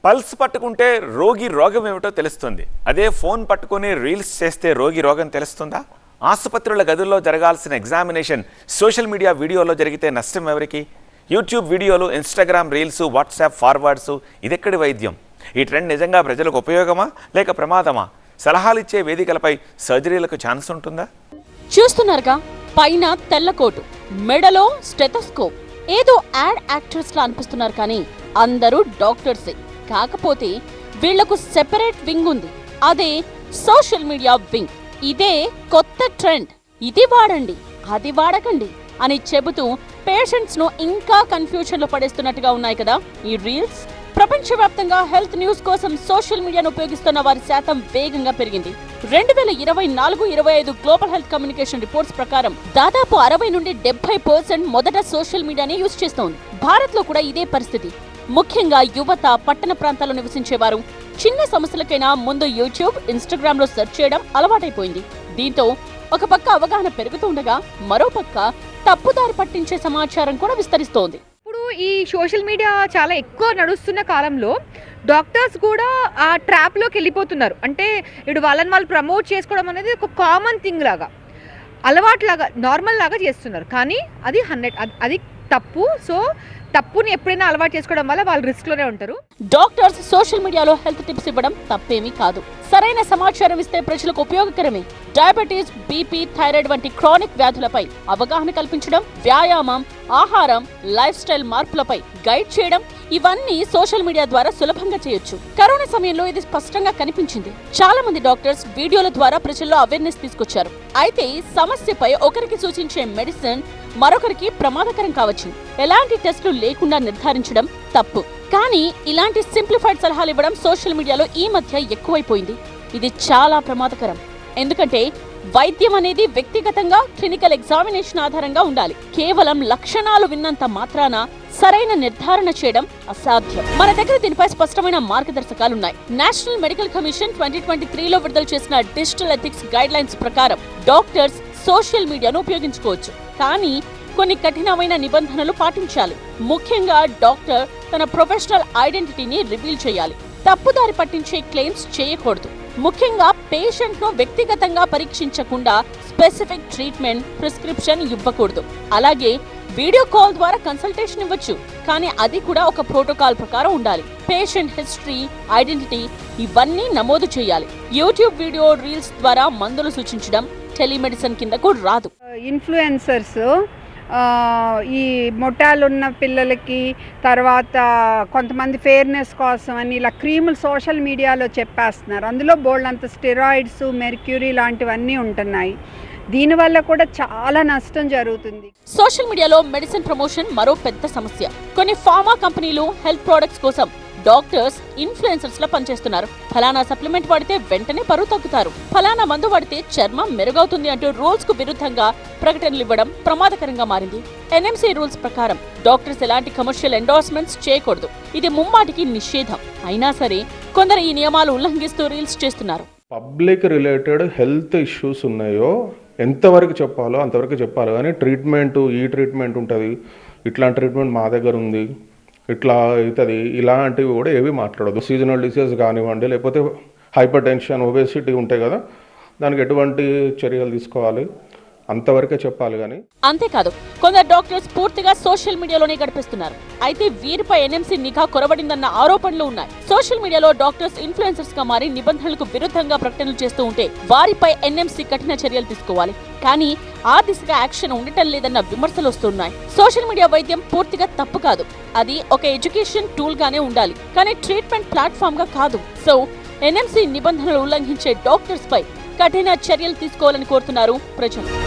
Pulse పట్టుకుంటే రోగి రోగం ఏమిటో తెలుస్తుంది. అదే ఫోన్ పట్టుకొని రీల్స్ చేస్తే రోగి రోగం తెలుస్తుందా? ఆసుపత్రుల గదుల్లో జరగాల్సిన ఎగ్జామినేషన్ సోషల్ మీడియా వీడియోలో జరిగితే నష్టం ఎవరికి? యూట్యూబ్ వీడియోలు, ఇన్స్టాగ్రామ్ రీల్స్, వాట్సాప్ ఫార్వర్డ్స్ ఇదెక్కడి వైద్యం? ఈ ట్రెండ్ నిజంగా ప్రజలకు ఉపయోగమా లేక ప్రమాదమా? సలహాలిచ్చే వేదికలపై సర్జరీలకు ఛాన్స్ ఉంటుందా? చూస్తున్నారుగా, పైన తెల్లకోటు, మెడలో స్టెథోస్కోప్. ఏదో యాక్టర్స్ లా అనిపిస్తున్నారు కానీ అందరూ డాక్టర్సే. కాకపోతే వీళ్లకు సెపరేట్ వింగ్ ఉంది, అదే సోషల్ మీడియా వింగ్. ఇదే కొత్త ట్రెండ్. ఇది వాడండి, అది వాడకండి అని చెబుతూ పేషెంట్స్ ను ఇంకా కన్ఫ్యూజన్ లో పడేస్తున్నట్టుగా ఉన్నాయి కదా ఈ రీల్స్. ప్రపంచవ్యాప్తంగా హెల్త్ న్యూస్ కోసం సోషల్ మీడియాను ఉపయోగిస్తున్న వారి శాతం వేగంగా పెరిగింది. 2024-25 గ్లోబల్ హెల్త్ కమ్యూనికేషన్ రిపోర్ట్స్ ప్రకారం దాదాపు 60 నుండి 70% మొదట సోషల్ మీడియానే యూజ్ చేస్తోంది. భారత్ లో కూడా ఇదే పరిస్థితి. ముఖ్యంగా యువత, పట్టణ ప్రాంతాల్లో నివసించేవారు చిన్న సమస్యలకైనా ముందు యూట్యూబ్, ఇన్స్టాగ్రామ్ లో సెర్చ్ చేయడం అలవాటైపోయింది. దీంతో ఒక పక్క అవగాహన పెరుగుతుండగా మరో పక్క తప్పుదారి పట్టించే సమాచారం కూడా విస్తరిస్తోంది. ఇప్పుడు ఈ సోషల్ మీడియా చాలా ఎక్కువ నడుస్తున్న కాలంలో డాక్టర్స్ కూడా ఆ ట్రాప్లోకి వెళ్ళిపోతున్నారు. అంటే ఇప్పుడు వాళ్ళని వాళ్ళు ప్రమోట్ చేసుకోవడం అనేది ఒక కామన్ థింగ్ లాగా, అలవాటు లాగా, నార్మల్ లాగా చేస్తున్నారు. కానీ అది తప్పు. సో తప్పుని ఎప్పుడైనా అలవాటు చేసుకోవడం వల్ల వాళ్ళు రిస్క్ లోనే ఉంటారు. డాక్టర్స్ సోషల్ మీడియాలో హెల్త్ టిప్స్ ఇవ్వడం తప్పేమీ కాదు. సరైన సమాచారం ఇస్తే ప్రజలకు ఉపయోగకరమే. డయాబెటీస్, బీపీ, థైరాయిడ్ వంటి క్రానిక్ వ్యాధులపై అవగాహన కల్పించడం, వ్యాయామం, ఆహారం, లైఫ్ స్టైల్ మార్పులపై గైడ్ చేయడం, ఇవన్నీ సోషల్ మీడియా ద్వారా సులభంగా చేయొచ్చు. కరోనా సమయంలో ఇది స్పష్టంగా కనిపించింది. చాలా మంది డాక్టర్స్ వీడియోల ద్వారా ప్రజల్లో అవేర్నెస్ తీసుకొచ్చారు. అయితే సమస్యపై ఒకరికి సూచించే మెడిసిన్ మరొకరికి ప్రమాదకరం కావచ్చు. ఎలాంటి టెస్టులు లేకుండా నిర్ధారించడం తప్పు. కానీ ఇలాంటి సింప్లిఫైడ్ సలహాలు ఇవ్వడం సోషల్ మీడియాలో ఈ మధ్య ఎక్కువైపోయింది. ఇది చాలా ప్రమాదకరం. ఎందుకంటే వైద్యం అనేది వ్యక్తిగతంగా క్లినికల్ ఎగ్జామినేషన్ ఆధారంగా ఉండాలి. కేవలం లక్షణాలు విన్నంత మాత్రాన సరైన నిర్ధారణ చేయడం అసాధ్యం. మన దగ్గర దీనిపై స్పష్టమైన మార్గదర్శకాలున్నాయి. నేషనల్ మెడికల్ కమిషన్ 2023లో విడుదల చేసిన డిజిటల్ ఎథిక్స్ గైడ్ లైన్స్ ప్రకారం డాక్టర్స్ సోషల్ మీడియాను ఉపయోగించుకోవచ్చు. కానీ కొన్ని కఠినమైన నిబంధనలు పాటించాలి. ముఖ్యంగా డాక్టర్ తన ప్రొఫెషనల్ ఐడెంటిటీని రివీల్ చేయాలి. తప్పుదారి పట్టించే క్లెయిమ్స్ చేయకూడదు. ముఖ్యంగా పేషెంట్ ను వ్యక్తిగతంగా పరీక్షించకుండా స్పెసిఫిక్ ట్రీట్మెంట్, ప్రిస్క్రిప్షన్ ఇవ్వకూడదు. అలాగే వీడియో కాల్ ద్వారా కన్సల్టేషన్ ఇవ్వచ్చు, కానీ అది కూడా ఒక ప్రోటోకాల్ ప్రకారం ఉండాలి. పేషెంట్ హిస్టరీ, ఐడెంటిటీ ఇవన్నీ నమోదు చేయాలి. యూట్యూబ్ వీడియో, రీల్స్ ద్వారా మందులు సూచించడం టెలిమెడిసిన్ కిందకు రాదు. ఇన్ఫ్లుయెన్సర్స్ ఈ మొట్టాలున్న పిల్లలకి, తర్వాత కొంతమంది ఫేర్నెస్ కోసం అని ఇలా క్రీములు సోషల్ మీడియాలో చెప్పేస్తున్నారు. అందులో బోల్డంత స్టెరాయిడ్స్, మెర్క్యూరీ లాంటివన్నీ ఉంటున్నాయి. దీనివల్ల కూడా చాలా నష్టం జరుగుతుంది. సోషల్ మీడియాలో మెడిసిన్ ప్రమోషన్ మరో పెద్ద సమస్య. కొన్ని ఫార్మా కంపెనీలు హెల్త్ ప్రొడక్ట్స్ కోసం డాక్టర్స్, ఇన్ఫ్లుయెన్సర్స్ లా పనిచేస్తున్నారు. ఫలానా సప్లిమెంట్ వాడితే వెంటనే బరువు తగ్గుతారు, ఫలానా మందు వాడితే చర్మం మెరుగవుతుంది అంటూ రూల్స్ కు విరుద్ధంగా ప్రకటనలు ఇవ్వడం ప్రమాదకరంగా మారింది. NMC రూల్స్ ప్రకారం డాక్టర్స్ ఎలాంటి కమర్షియల్ ఎండోర్స్మెంట్స్ చేయకూడదు. ఇది ముమ్మాటికి నిషేధం. అయినా సరే కొందరు ఈ నియమాలు ఉల్లంఘిస్తూ రీల్స్ చేస్తున్నారు. పబ్లిక్ రిలేటెడ్ హెల్త్ ఇష్యూస్ ఉన్నాయో ఎంతవరకు చెప్పాలో అంతవరకు చెప్పాలి. కానీ ఈ ట్రీట్మెంట్ ఉంటుంది, ఇట్లాంటి ట్రీట్మెంట్ మా దగ్గర ఉంది, ఇట్లా అవుతుంది, ఇలాంటివి కూడా ఏవి మాట్లాడదు. సీజనల్ డిసీజ్ కానివ్వండి, లేకపోతే హైపర్ టెన్షన్, ఒబేసిటీ ఉంటాయి కదా, దానికి ఎటువంటి చర్యలు తీసుకోవాలి అంతవరకే చెప్పాలి. కానీ అంతేకాదు, కొందరు డాక్టర్స్ పూర్తిగా సోషల్ మీడియాలోనే గడిపేస్తున్నారు. అయితే వీరిపై NMC నిఘా కొరబడిందన్న ఆరోపణలు ఉన్నాయి. సోషల్ మీడియాలో డాక్టర్స్ ఇన్ఫ్లుయెన్సర్స్ గా మారి నిబంధనలకు విరుద్ధంగా ప్రకటనలు చేస్తూ ఉంటే వారిపై NMC కఠిన చర్యలు తీసుకోవాలి. కానీ ఆ దిశగా యాక్షన్ ఉండటం లేదన్న విమర్శలు వస్తున్నాయి. సోషల్ మీడియా వైద్యం పూర్తిగా తప్పు కాదు. అది ఒక ఎడ్యుకేషన్ టూల్ గానే ఉండాలి, కానీ ట్రీట్మెంట్ ప్లాట్ఫామ్ గా కాదు. సో NMC నిబంధనలు ఉల్లంఘించే డాక్టర్స్ పై కఠిన చర్యలు తీసుకోవాలని కోరుతున్నారు ప్రజలు.